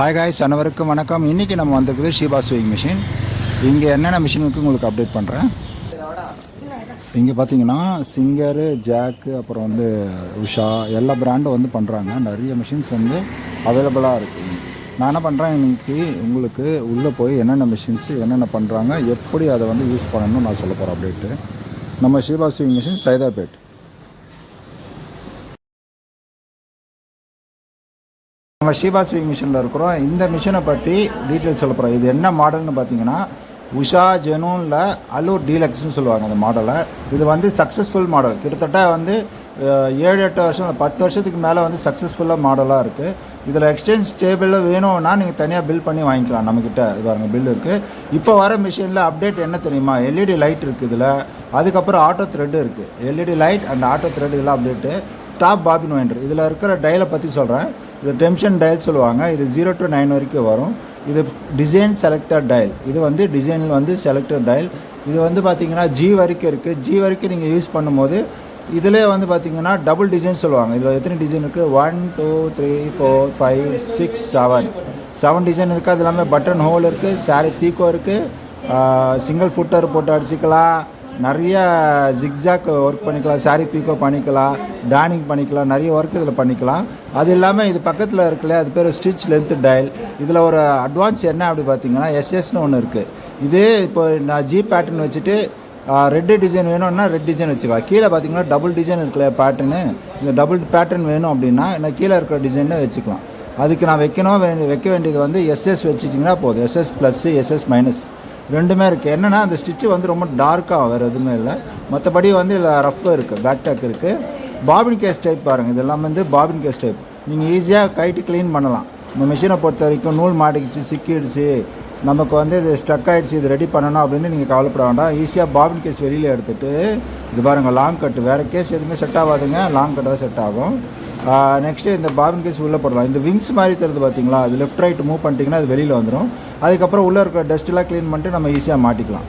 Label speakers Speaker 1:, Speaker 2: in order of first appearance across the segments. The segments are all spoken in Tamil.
Speaker 1: ஹாய் காய்ஸ், அனைவருக்கும் வணக்கம். இன்றைக்கி நம்ம வந்திருக்குது ஷீபா ஸ்விங் மிஷின். இங்கே என்னென்ன மிஷின் இருக்குது உங்களுக்கு அப்டேட் பண்ணுறேன். இங்கே பார்த்தீங்கன்னா சிங்கரு, ஜாக்கு, அப்புறம் வந்து உஷா எல்லா பிராண்டும் வந்து பண்ணுறாங்க. நிறைய மிஷின்ஸ் வந்து அவைலபிளாக இருக்குது. நான் என்ன பண்ணுறேன், இன்றைக்கி உங்களுக்கு உள்ளே போய் என்னென்ன மிஷின்ஸு என்னென்ன பண்ணுறாங்க, எப்படி அதை வந்து யூஸ் பண்ணணும்னு நான் சொல்ல போகிறேன் அப்டேட்டு. நம்ம ஷீபா ஸ்விங் மிஷின் சைதாப்பேட். நம்ம ஷீபா ஸ்விங் மிஷினில் இருக்கிறோம். இந்த மிஷினை பற்றி டீட்டெயில்ஸ் சொல்ல போகிறோம். இது என்ன மாடல்னு பார்த்தீங்கன்னா உஷா ஜெனூனில் அலூர் டீலக்ஸ்னு சொல்லுவாங்க அந்த மாடலை. இது வந்து சக்ஸஸ்ஃபுல் மாடல். கிட்டத்தட்ட வந்து 7-8 வருஷம் 10 வருஷத்துக்கு மேலே வந்து சக்ஸஸ்ஃபுல்லாக மாடலாக இருக்குது. இதில் எக்ஸ்சேஞ்ச் டேபிள் வேணும்னா நீங்கள் தனியாக பில் பண்ணி வாங்கிக்கலாம். நம்மக்கிட்ட இது பாருங்கள் பில் இருக்குது. இப்போ வர மிஷினில் அப்டேட் என்ன தெரியுமா, எல்இடி லைட் இருக்குது இதில். அதுக்கப்புறம் ஆட்டோ த்ரெட் இருக்குது. LED light and auto thread இதெல்லாம் அப்டேட்டு. Top bobbin winder. இதில் இருக்கிற டைலை பற்றி சொல்கிறேன். இது டென்ஷன் டயல் சொல்லுவாங்க. இது 0 to 9 வரைக்கும் வரும். இது டிசைன் செலக்டட் டயல். இது வந்து டிசைனில் வந்து செலக்டட் டயல். இது வந்து பார்த்திங்கன்னா G வரைக்கும் இருக்குது. G வரைக்கும் நீங்கள் யூஸ் பண்ணும்போது இதிலே வந்து பார்த்திங்கன்னா டபுள் டிசைன் சொல்லுவாங்க. இதில் எத்தனை டிசைன் இருக்குது, 1 2 3 4 5 6 7 டிசைன் இருக்குது. அது எல்லாமே பட்டன் ஹோல் இருக்குது, சாரி பீக்கோ இருக்குது, சிங்கிள் ஃபுட்டர் போட்டு அடிச்சிக்கலாம், நிறைய ஜிக்ஜாக் ஒர்க் பண்ணிக்கலாம், சாரி பீக்கோ பண்ணிக்கலாம், டானிங் பண்ணிக்கலாம், நிறைய ஒர்க் இதில் பண்ணிக்கலாம். அது இல்லாமல் இது பக்கத்தில் இருக்குல்ல, அது பேர் ஸ்டிச் லென்த் டயல். இதில் ஒரு அட்வான்ஸ் என்ன அப்படி பார்த்தீங்கன்னா எஸ்எஸ்னு ஒன்று இருக்குது. இதே இப்போ நான் ஜி பேட்டர்ன் வச்சுட்டு ரெட்டு டிசைன் வேணும்னா ரெட் டிசைன் வச்சுக்கலாம். கீழே பார்த்தீங்கன்னா டபுள் டிசைன் இருக்குல்ல பேட்டர்னு, இந்த டபுள் பேட்டர்ன் வேணும் அப்படின்னா நான் கீழே இருக்கிற டிசைனை வச்சுக்கலாம். அதுக்கு நான் வைக்க வேண்டியது வந்து எஸ்எஸ் வச்சுட்டிங்கன்னா போதும். எஸ்எஸ் ப்ளஸ் எஸ்எஸ் மைனஸ் ரெண்டுமே இருக்குது. என்னென்னா அந்த ஸ்டிச்சு வந்து ரொம்ப டார்க்காக வேறு எதுவுமே இல்லை. மற்றபடி வந்து இதில் ரஃப் இருக்குது, பேக் டேக் இருக்குது. பாபின் கேஸ் டைப் பாருங்கள். இதெல்லாம் வந்து பாபின் கேஸ் டைப். நீங்கள் ஈஸியாக கைட்டு க்ளீன் பண்ணலாம். இந்த மிஷினை பொறுத்த வரைக்கும் நூல் மாட்டிக்கிச்சு, சிக்கிடுச்சு, நமக்கு வந்து இது ஸ்ட்ரக் ஆகிடுச்சு, இது ரெடி பண்ணணும் அப்படின்னு நீங்கள் கவலைப்பட வேண்டாம். ஈஸியாக பாபின் கேஸ் வெளியில் எடுத்துகிட்டு இது பாருங்கள் லாங் கட்டு. வேறு கேஸ் எதுவுமே செட் ஆகாதுங்க, லாங் கட்டு தான் செட் ஆகும். நெக்ஸ்ட்டு இந்த பாபின் கேஸ் உள்ளே போடலாம். இந்த விங்ஸ் மாதிரி தருது பார்த்தீங்களா, அது லெஃப்ட் ரைட் மூவ் பண்ணிட்டீங்கன்னா அது வெளியில் வந்துடும். அதுக்கப்புறம் உள்ளே இருக்கிற டஸ்ட்டெல்லாம் க்ளீன் பண்ணிட்டு நம்ம ஈஸியாக மாட்டிக்கலாம்.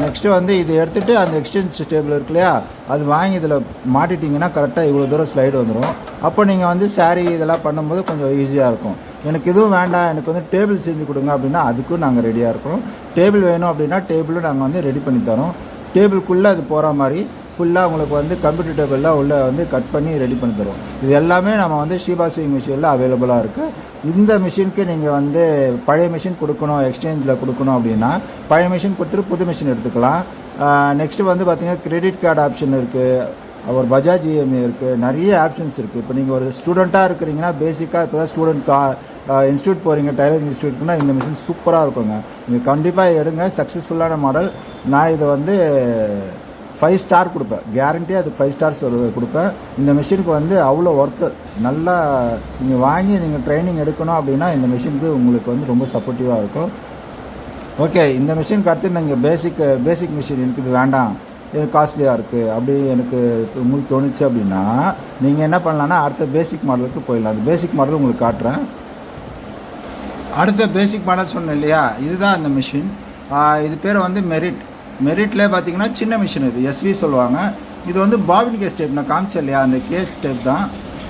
Speaker 1: நெக்ஸ்ட்டு வந்து இது எடுத்துகிட்டு அந்த எக்ஸ்சேஞ்ச் டேபிள் இருக்கு இல்லையா, அது வாங்கி இதில் மாட்டிட்டிங்கன்னா கரெக்டாக இவ்வளோ தூரம் ஸ்லைடு வந்துடும். அப்போ நீங்கள் வந்து சாரீ இதெல்லாம் பண்ணும்போது கொஞ்சம் ஈஸியாக இருக்கும். எனக்கு எதுவும் வேண்டாம், எனக்கு வந்து டேபிள் செஞ்சு கொடுங்க அப்படின்னா அதுக்கும் நாங்கள் ரெடியாக இருக்கிறோம். டேபிள் வேணும் அப்படின்னா டேபிளும் நாங்கள் வந்து ரெடி பண்ணி தரோம். டேபிளுக்குள்ளே அது போகிற மாதிரி ஃபுல்லாக உங்களுக்கு வந்து கம்ப்யூட்டர் டேபிளில் உள்ளே வந்து கட் பண்ணி ரெடி பண்ணி தருவோம். இது எல்லாமே நம்ம வந்து ஷீபா ஸ்விங் மிஷினில் அவைலபிளாக இருக்குது. இந்த மிஷினுக்கு நீங்கள் வந்து பழைய மிஷின் கொடுக்கணும், எக்ஸ்சேஞ்சில் கொடுக்கணும் அப்படின்னா பழைய மிஷின் கொடுத்துட்டு புது மிஷின் எடுத்துக்கலாம். நெக்ஸ்ட்டு வந்து பார்த்திங்கன்னா கிரெடிட் கார்டு ஆப்ஷன் இருக்குது, ஒரு பஜாஜ் இஎம்ஐ இருக்குது, நிறைய ஆப்ஷன்ஸ் இருக்குது. இப்போ நீங்கள் ஒரு ஸ்டூடெண்ட்டாக இருக்கிறீங்கன்னா பேசிக்காக இப்போ தான் ஸ்டூடெண்ட் இன்ஸ்டியூட் போகிறீங்க, டைலரிங் இன்ஸ்டியூட்னா இந்த மிஷின் சூப்பராக இருக்குங்க. நீங்கள் கண்டிப்பாக எடுங்க, சக்ஸஸ்ஃபுல்லான மாடல். நான் இதை வந்து 5 ஸ்டார் கொடுப்பேன், கேரண்டியாக அதுக்கு 5 ஸ்டார்ஸ் கொடுப்பேன். இந்த மிஷினுக்கு வந்து அவ்வளோ ஒர்த்து. நல்லா நீங்கள் வாங்கி நீங்கள் ட்ரைனிங் எடுக்கணும் அப்படின்னா இந்த மிஷினுக்கு உங்களுக்கு வந்து ரொம்ப சப்போர்ட்டிவாக இருக்கும். ஓகே, இந்த மிஷினுக்கு அடுத்து நீங்கள் பேசிக் மிஷின் எனக்கு இது வேண்டாம், இது காஸ்ட்லியாக இருக்குது அப்படி எனக்கு உங்களுக்கு தோணுச்சு அப்படின்னா நீங்கள் என்ன பண்ணலான்னா அடுத்த பேசிக் மாடலுக்கு போயிடலாம். அந்த பேசிக் மாடல் உங்களுக்கு காட்டுறேன். அடுத்த பேசிக் மாடல் சொன்னேன் இல்லையா, இதுதான் இந்த மிஷின். இது பேர் வந்து மெரிட்லேயே பார்த்தீங்கன்னா சின்ன மிஷின். இது எஸ்வி சொல்லுவாங்க. இது வந்து பாபின் கேஸ் டைப். நான் காமிச்சேன் இல்லையா, அந்த கேஸ் டைப் தான்.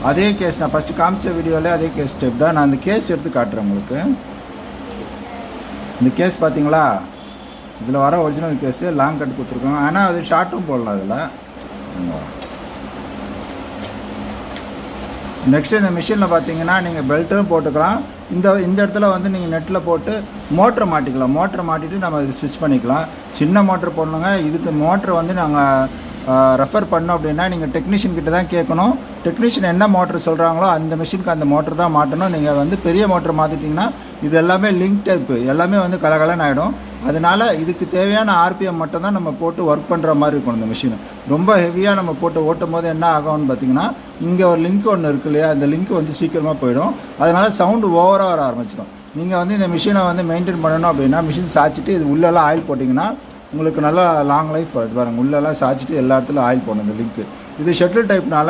Speaker 1: அதே கேஸ் நான் ஃபஸ்ட்டு காமிச்ச வீடியோவில் அதே கேஸ் டைப் தான். நான் அந்த கேஸ் எடுத்து காட்டுறேன் உங்களுக்கு. இந்த கேஸ் பார்த்தீங்களா, இதில் வர ஒரிஜினல் கேஸு லாங் கட் கொடுத்துருக்கோங்க. ஆனால் அது ஷார்ட்டும் போடலாம் இதில். நெக்ஸ்ட்டு இந்த மிஷினில் பார்த்தீங்கன்னா நீங்கள் பெல்ட்டும் போட்டுக்கலாம். இந்த இடத்துல வந்து நீங்கள் நெட்டில் போட்டு மோட்டரை மாட்டிக்கலாம். மோட்டரை மாட்டிட்டு நம்ம இது ஸ்டிச் பண்ணிக்கலாம். சின்ன மோட்ரு போடணுங்க. இதுக்கு மோட்ரு வந்து நாங்கள் ரெஃபர் பண்ணோம் அப்படின்னா நீங்கள் டெக்னீஷியன் கிட்ட தான் கேட்கணும். டெக்னீஷியன் என்ன மோட்ரு சொல்கிறாங்களோ அந்த மிஷினுக்கு அந்த மோட்ரு தான் மாட்டணும். நீங்கள் வந்து பெரிய மோட்ரு மாற்றிட்டிங்கன்னா இது எல்லாமே லிங்க் டைப்பு, எல்லாமே வந்து கலகலன்னு ஆகிடும். அதனால் இதுக்கு தேவையான ஆர்பிஎம் மட்டும் தான் நம்ம போட்டு ஒர்க் பண்ணுற மாதிரி இருக்கும். இந்த மிஷின் ரொம்ப ஹெவியாக நம்ம போட்டு ஓட்டும் போது என்ன ஆகும்னு பார்த்தீங்கன்னா இங்கே ஒரு லிங்க் ஒன்று இருக்கு இல்லையா, அந்த லிங்க் வந்து சீக்கிரமாக போயிடும். அதனால் சவுண்டு ஓவராக வர ஆரம்பிச்சிடும். நீங்கள் வந்து இந்த மிஷினை வந்து மெயின்டைன் பண்ணணும் அப்படின்னா மிஷின் சாய்ச்சிட்டு இது உள்ளெல்லாம் ஆயில் போட்டிங்கன்னா உங்களுக்கு நல்லா லாங் லைஃப் வருது. பாருங்கள், உள்ளெல்லாம் சாய்ச்சிட்டு எல்லா இடத்துலையும் ஆயில் போடணும் இந்த லிங்க்கு. இது ஷட்டில் டைப்னால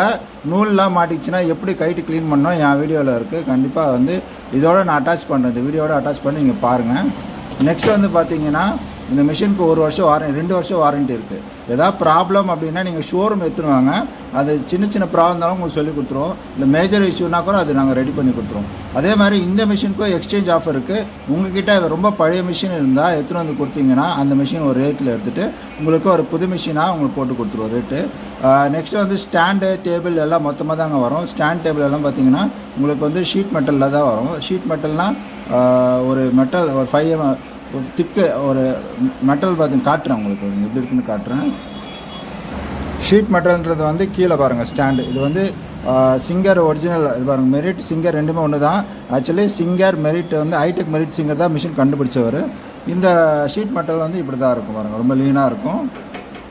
Speaker 1: நூல்லாம் மாட்டிச்சுன்னா எப்படி கைட்டு க்ளீன் பண்ணோம் என் வீடியோவில் இருக்குது. கண்டிப்பாக வந்து இதோட நான் அட்டாச் பண்ணுறேன், இந்த வீடியோட அட்டாச் பண்ணி நீங்கள் பாருங்கள். நெக்ஸ்ட் வந்து பார்த்தீங்கன்னா இந்த மிஷினுக்கு 1 வருஷம் வாரண்டி 2 வருஷம் வாரண்டி இருக்குது. ஏதாவது ப்ராப்ளம் அப்படின்னா நீங்கள் ஷோரூம் எடுத்துருவாங்க, அது சின்ன சின்ன ப்ராப்ளம் இருந்தாலும் உங்களுக்கு சொல்லி கொடுத்துருவோம். இல்லை மேஜர் இஷ்யூனா கூட அது நாங்கள் ரெடி பண்ணி கொடுத்துருவோம். அதே மாதிரி இந்த மிஷினுக்கும் எக்ஸ்சேஞ்ச் ஆஃபர் இருக்குது. உங்ககிட்ட ரொம்ப பழைய மிஷின் இருந்தால் எடுத்துகிட்டு வந்து கொடுத்தீங்கன்னா அந்த மிஷின் ஒரு ரேட்டில் எடுத்துகிட்டு உங்களுக்கு ஒரு புது மிஷினாக உங்களுக்கு போட்டு கொடுத்துருவோம் ரேட்டு. நெக்ஸ்ட்டு வந்து ஸ்டாண்டு டேபிள் எல்லாம் மொத்தமாக தாங்க வரும். ஸ்டாண்ட் டேபிள் எல்லாம் பார்த்தீங்கன்னா உங்களுக்கு வந்து ஷீட் மெட்டலில் தான் வரும். ஷீட் மெட்டல்னால் ஒரு மெட்டல் ஒரு 5 திக்கு ஒரு மெட்டல் பார்த்து காட்டுறேன் உங்களுக்கு, எப்படி இருக்குன்னு காட்டுறேன். ஷீட் மெட்டல்ன்றது வந்து கீழே பாருங்கள் ஸ்டாண்டு. இது வந்து சிங்கர் ஒரிஜினல் இது பாருங்கள், மெரிட் சிங்கர் ரெண்டுமே ஒன்று தான். ஆக்சுவலி சிங்கர் மெரிட் வந்து ஹைடெக் மெரிட் சிங்கர் தான் மிஷின் கண்டுபிடிச்சவர். இந்த ஷீட் மெட்டல் வந்து இப்படி தான் இருக்கும் பாருங்கள், ரொம்ப லீனாக இருக்கும்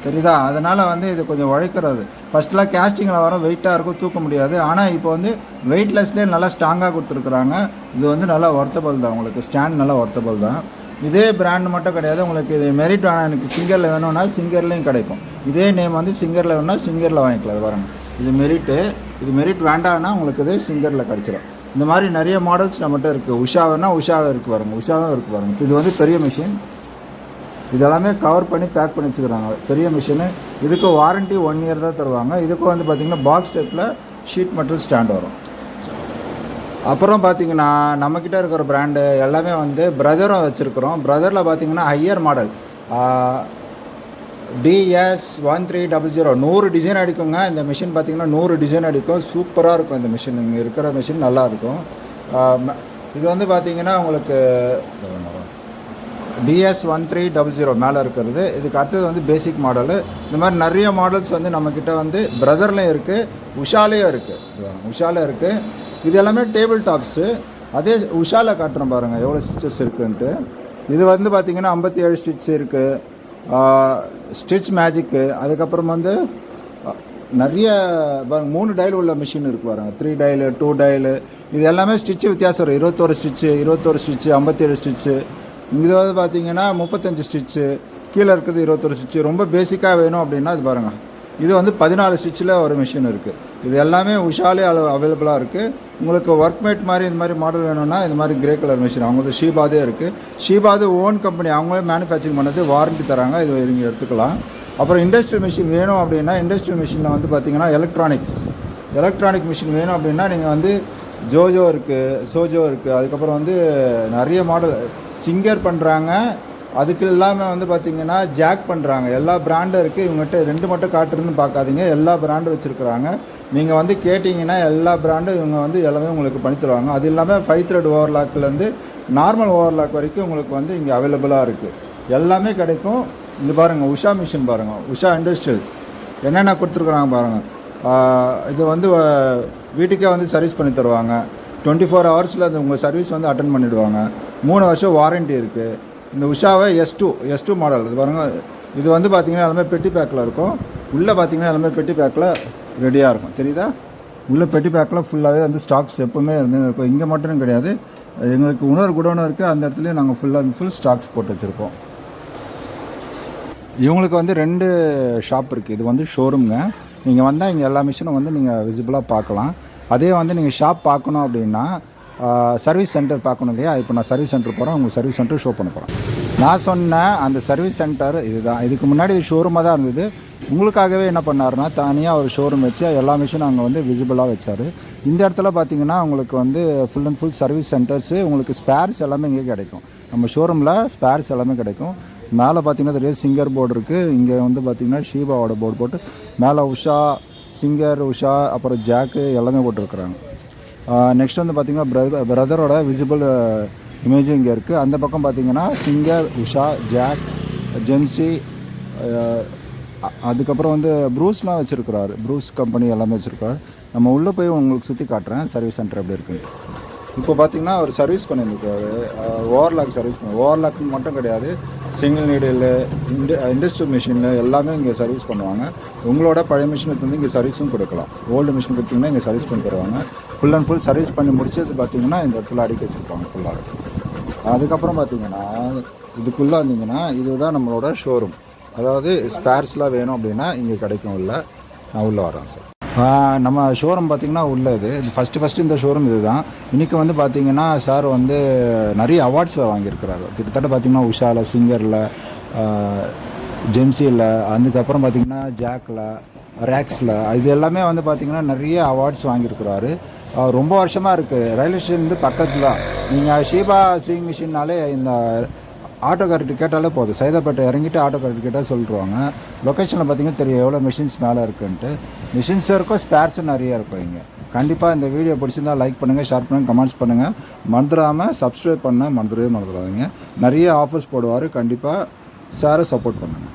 Speaker 1: தெரியுதா. அதனால் வந்து இது கொஞ்சம் உழைக்கிறது. ஃபஸ்ட்டெலாம் கேஸ்டிங்கில் வர வெயிட்டாக இருக்கும், தூக்க முடியாது. ஆனால் இப்போ வந்து வெயிட்லெஸ்லேயே நல்லா ஸ்ட்ராங்காக கொடுத்துருக்குறாங்க. இது வந்து நல்லா ஒர்த்தபிள் தான், உங்களுக்கு ஸ்டாண்ட் நல்லா ஒர்த்தபிள் தான். இதே பிராண்ட் மட்டும் கிடையாது, உங்களுக்கு இது மெரிட் வேணாம் எனக்கு சிங்கரில் வேணும்னா சிங்கர்லேயும் கிடைக்கும். இதே நேம் வந்து சிங்கரில் வேணும்னா சிங்கரில் வாங்கிக்கலாம். அது பாருங்கள், இது மெரிட்டு. இது மெரிட் வேண்டாம்னா உங்களுக்கு இது சிங்கரில் கிடச்சிடும். இந்த மாதிரி நிறைய மாடல்ஸ் நம்மகிட்ட இருக்குது. உஷா வேணால் உஷாவே இருக்குது பாருங்கள், உஷாவும் இருக்குது பாருங்கள். இது வந்து பெரிய மிஷின், இதெல்லாமே கவர் பண்ணி பேக் பண்ணி வச்சுக்கிறாங்க. பெரிய மிஷினு. இதுக்கு வாரண்ட்டி 1 இயர் தான் தருவாங்க. இதுக்கும் வந்து பார்த்திங்கன்னா பாக்ஸ் டைப்பில் ஷீட் மெட்டல் ஸ்டாண்ட் வரும். அப்புறம் பார்த்திங்கன்னா நம்மக்கிட்ட இருக்கிற பிராண்டு எல்லாமே வந்து பிரதரும் வச்சுருக்குறோம். பிரதரில் பார்த்திங்கன்னா ஹையர் மாடல் DS1300 100 டிசைன் அடிக்குங்க. இந்த மிஷின் பார்த்திங்கன்னா 100 டிசைன் அடிக்கும். சூப்பராக இருக்கும் இந்த மிஷின். இங்கே இருக்கிற மிஷின் நல்லாயிருக்கும். இது வந்து பார்த்திங்கன்னா உங்களுக்கு DS1300 மேலே இருக்கிறது. இதுக்கு அடுத்தது வந்து பேசிக் மாடலு. இந்த மாதிரி நிறைய மாடல்ஸ் வந்து நம்மக்கிட்ட வந்து பிரதர்லேயும் இருக்குது, உஷாலேயும் இருக்குது. உஷாவில் இருக்குது. இது எல்லாமே டேபிள் டாப்ஸு. அதே உஷாவில் காட்டுறோம் பாருங்கள் எவ்வளோ ஸ்டிச்சஸ் இருக்குன்ட்டு. இது வந்து பார்த்திங்கன்னா 57 ஸ்டிச் இருக்குது. Stitch magic. அதுக்கப்புறம் வந்து நிறைய 3 டைல் உள்ள மிஷின் இருக்குது பாருங்கள். 3 டைலு 2 டைலு. இது எல்லாமே ஸ்டிச்சு வித்தியாசம் வரும். 21 ஸ்டிச்சு 57 ஸ்டிச்சு. இது வந்து பார்த்திங்கன்னா 35 ஸ்டிச்சு. கீழே இருக்குது 21 ஸ்டிச்சு. ரொம்ப பேசிக்காக வேணும் அப்படின்னா இது பாருங்கள், இது வந்து 14 ஸ்டிச்சில் ஒரு மிஷின் இருக்குது. இது எல்லாமே உஷாலே அவைலபிளாக இருக்குது. உங்களுக்கு ஒர்க்மேட் மாதிரி இந்த மாதிரி மாடல் வேணும்னா இந்த மாதிரி கிரே கலர் மிஷின் அவங்களுக்கு ஷீபாதே இருக்குது. ஷீபாது ஓன் கம்பெனி, அவங்களே மேனுஃபேக்சரிங் பண்ணது, வாரண்ட்டி தராங்க. இது நீங்கள் எடுத்துக்கலாம். அப்புறம் இண்டஸ்ட்ரியல் மிஷின் வேணும் அப்படின்னா இண்டஸ்ட்ரியல் மிஷினில் வந்து பார்த்திங்கன்னா எலக்ட்ரானிக் மிஷின் வேணும் அப்படின்னா நீங்கள் வந்து ஜோஜோ இருக்குது, சோஜோ இருக்குது. அதுக்கப்புறம் வந்து நிறைய மாடல் சிங்கர் பண்ணுறாங்க. அதுக்கு இல்லாமல் வந்து பார்த்திங்கன்னா ஜாக் பண்ணுறாங்க. எல்லா பிராண்டும் இருக்குது. இவங்ககிட்ட 2 மட்டும் காட்டுறதுன்னு பார்க்காதீங்க, எல்லா பிராண்டும் வச்சுருக்குறாங்க. நீங்கள் வந்து கேட்டிங்கன்னா எல்லா பிராண்டும் இவங்க வந்து எல்லாமே உங்களுக்கு பண்ணி தருவாங்க. அது இல்லாமல் 5 த்ரெட் ஓவர்லாக்லேருந்து நார்மல் ஓவர்லாக் வரைக்கும் உங்களுக்கு வந்து இங்கே அவைலபிளாக இருக்குது. எல்லாமே கிடைக்கும். இது பாருங்கள் உஷா மிஷின் பாருங்கள், உஷா இண்டஸ்ட்ரியல் என்னென்ன கொடுத்துருக்குறாங்க பாருங்கள். இது வந்து வீட்டுக்கே வந்து சர்வீஸ் பண்ணி தருவாங்க. 24 ஹவர்ஸில் அது உங்கள் சர்வீஸ் வந்து அட்டன் பண்ணிவிடுவாங்க. 3 வருஷம் வாரண்ட்டி இருக்குது. இந்த உஷாவை S2 மாடல். இது பாருங்கள், இது வந்து பார்த்திங்கன்னா எல்லாமே பெட்டி பேக்கில் இருக்கும். உள்ளே பார்த்திங்கன்னா எல்லாமே பெட்டி பேக்கில் ரெடியாக இருக்கும் தெரியுதா. உள்ளே பெட்டி பேக்கில் ஃபுல்லாகவே வந்து ஸ்டாக்ஸ் எப்போவுமே இருந்து இருக்கும். இங்கே மட்டும் கிடையாது, எங்களுக்கு இன்னொரு குடோனும் இருக்குது. அந்த இடத்துலையும் நாங்கள் ஃபுல் ஸ்டாக்ஸ் போட்டு வச்சுருப்போம். இவங்களுக்கு வந்து 2 ஷாப் இருக்குது. இது வந்து ஷோரூம்ங்க. நீங்கள் வந்தால் இங்கே எல்லா மிஷினும் வந்து நீங்கள் விசிபிளாக பார்க்கலாம். அதே வந்து நீங்கள் ஷாப் பார்க்கணும் அப்படின்னா சர்வீஸ் சென்டர் பார்க்கணும் இல்லையா. இப்போ நான் சர்வீஸ் சென்டர் போகிறேன், உங்களுக்கு சர்வீஸ் சென்டர் ஷோ பண்ண போகிறேன். நான் சொன்ன அந்த சர்வீஸ் சென்டர் இதுதான். இதுக்கு முன்னாடி இது ஷோரூமாக தான் இருந்தது. உங்களுக்காகவே என்ன பண்ணாருன்னா தனியாக ஒரு ஷோரூம் வச்சு எல்லா மிஷினும் அங்கே வந்து விசிபிளாக வச்சார். இந்த இடத்துல பார்த்தீங்கன்னா உங்களுக்கு வந்து full and full service centres, உங்களுக்கு ஸ்பேர்ஸ் எல்லாமே இங்கே கிடைக்கும். நம்ம ஷோரூமில் ஸ்பேர்ஸ் எல்லாமே கிடைக்கும். மேலே பார்த்தீங்கன்னா தெரியாது சிங்கர் போர்டு இருக்குது. இங்கே வந்து பார்த்திங்கன்னா ஷீபாவோட போர்டு போட்டு மேலே உஷா, சிங்கர், உஷா, அப்புறம் ஜாக்கு எல்லாமே போட்டிருக்குறாங்க. நெக்ஸ்ட் வந்து பார்த்திங்கன்னா பிரதரோட விசிபிள் இமேஜும் இங்கே இருக்குது. அந்த பக்கம் பார்த்திங்கன்னா சிங்கர், உஷா, ஜாக், ஜென்சி, அதுக்கப்புறம் வந்து ப்ரூஸ்லாம் வச்சுருக்குறாரு. ப்ரூஸ் கம்பெனி எல்லாமே வச்சுருக்காரு. நம்ம உள்ளே போய் உங்களுக்கு சுற்றி காட்டுறேன் சர்வீஸ் சென்டர் எப்படி இருக்குன்னு. இப்போ பார்த்திங்கன்னா அவர் சர்வீஸ் பண்ணியிருக்காரு. ஓவர்லாக் சர்வீஸ் ஓவர்லாக்கு மட்டும் கிடையாது, சிங்கிள் நீடில், இண்டஸ்ட்ரியல் மிஷின் எல்லாமே இங்கே சர்வீஸ் பண்ணுவாங்க. உங்களோட பழைய மிஷினுக்கு வந்து இங்கே சர்வீஸும் கொடுக்கலாம். ஓல்டு மிஷின் கொடுத்திங்கன்னா இங்கே சர்வீஸ் பண்ணி தருவாங்க. ஃபுல் அண்ட் ஃபுல் சர்வீஸ் பண்ணி முடிச்சது பார்த்திங்கன்னா இந்த இடத்துல அடிக்க வச்சுருப்பாங்க ஃபுல்லாக. அதுக்கப்புறம் பார்த்திங்கன்னா இதுக்குள்ளே வந்தீங்கன்னா இதுதான் நம்மளோட ஷோரூம். அதாவது ஸ்பேர்ஸ்லாம் வேணும் அப்படின்னா இங்கே கிடைக்கும். இல்லை நான் உள்ளே வரேன் சார். நம்ம ஷோரூம் பார்த்திங்கன்னா உள்ளே இது ஃபஸ்ட்டு இந்த ஷோரூம் இது தான். இன்றைக்கி வந்து பார்த்திங்கன்னா சார் வந்து நிறைய அவார்ட்ஸ் வாங்கியிருக்கிறாரு. கிட்டத்தட்ட பார்த்திங்கன்னா உஷாவில், சிங்கரில், ஜெம்சியில், அதுக்கப்புறம் பார்த்திங்கன்னா ஜாக்கில், ரேக்ஸில், இது எல்லாமே வந்து பார்த்திங்கன்னா நிறைய அவார்ட்ஸ் வாங்கியிருக்கிறாரு. ரொம்ப வருஷமாக இருக்குது. ரயில்வே ஸ்டேஷன் பக்கத்தில் தான். நீங்கள் ஷீபா ஸ்விங் மிஷின்னாலே இந்த ஆட்டோக்கார்கிட்ட கேட்டாலே போதும். சைதாப்பேட்டை இறங்கிட்டு ஆட்டோக்கார்கிட்ட கேட்டால் சொல்லிடுவாங்க. லொக்கேஷனில் பார்த்திங்கன்னா தெரியும் எவ்வளோ மிஷின்ஸ் மேலே இருக்குன்ட்டு. மிஷின்ஸும் இருக்கும், ஸ்பேர்ஸும் நிறைய இருக்கும் இங்கே. கண்டிப்பாக இந்த வீடியோ பிடிச்சிருந்தால் லைக் பண்ணுங்கள், ஷேர் பண்ணுங்கள், கமெண்ட்ஸ் பண்ணுங்கள். மறந்துடாமல் சப்ஸ்கிரைப் பண்ண மறந்துடாதீங்க. நிறைய ஆஃபர்ஸ் போடுவார். கண்டிப்பாக சாரை சப்போர்ட் பண்ணுங்கள்.